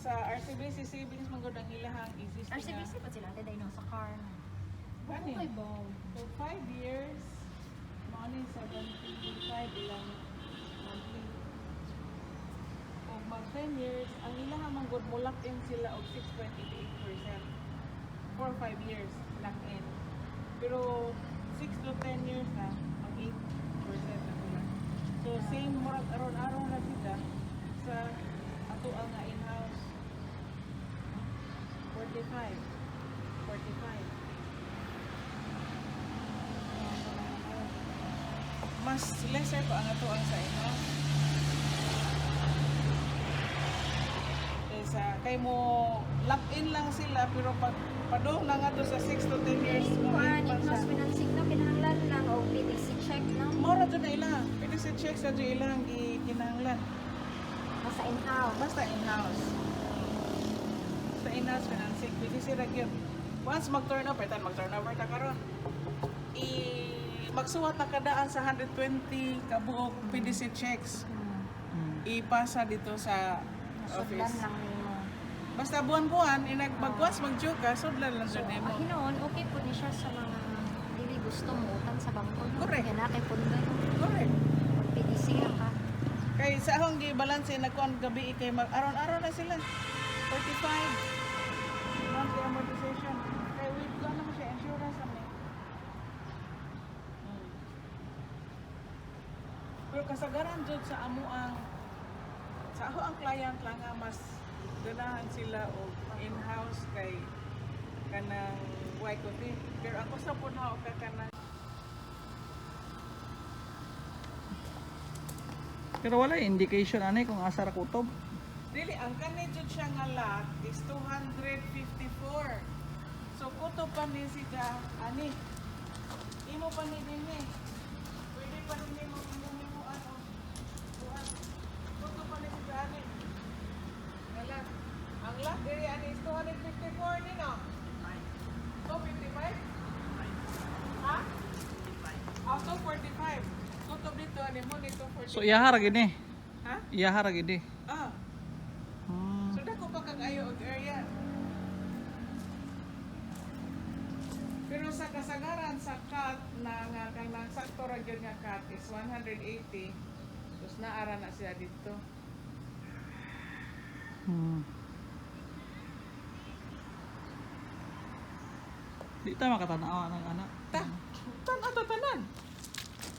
sa RCBC savings man gud ang ilahang existing. RCBC pa sila dahil no sa car. Gani. Okay ba? So 5 years, money 75 ilang monthly. O mag 10 years, ang ilahang man gud mo lock in sila og 6.88% for 5 years lock in. Pero 6 to 10 years na, mag 8% na sila. So same murag aron-aron na kita sa ato ang nga in-house. 45. Mas lesser pa ang ato ang sa in-house. Kaysa kay mo lock in lang sila pero pag padung na nga to sa 6 to 10 years mo Kuan mas financing na kinahanglan lang o PDC check na. mora to na ilang. Pwede sa check sa dyan ilang gikinahanglan. Basta in-house. Basta in-house. Sa in-house financing, pwede sila gyud. Once mag-turn over, mag-turn over ta karon. Magsuwat na kadaan sa 120 kabuok PDC checks. Ipasa dito sa Nasudlan office. lang nimo. Basta buwan-buwan, magwas mag-joke ka, sudlan lang So, dyan mo. hinoon, okay po ni siya sa mga dili gusto mo utang sa bangko. Correct. Kaya na kay punday. Correct. PDC na ka. Kay sa akong gibalance nagkuan gabi kay mag-aron-aron na sila. 45 monthly amortization. Kay wait ko naman siya insurance naman. Pero kasagaran jud sa amo ang sa ako ang client lang nga mas ganahan sila og in-house kay kanang Waikoti. Pero ako sa pud ha ka kanang Pero wala indication ani kung asa ra kutob. Dili, ang kani jud siya nga lot is 254. So kuto pa ni siya ani. Imo pa ni dinhi. Pwede pa ni mo ano. Kuto pa ni siya ani. Wala. Ang lot diri ani is 254 ni no. 255? Ha? Ah, 245. Kuto dito ani mo ni 245. So iyaha ra gid ni. Ha? Iyaha ra gid ni. Ah. So dako pa kag ayo og area. Pero sa kasagaran sa cut na nga kanang sakto ra gyud nga cut is 180. Tapos naara na siya dito. Di ta makatanaw ang anak. Ta,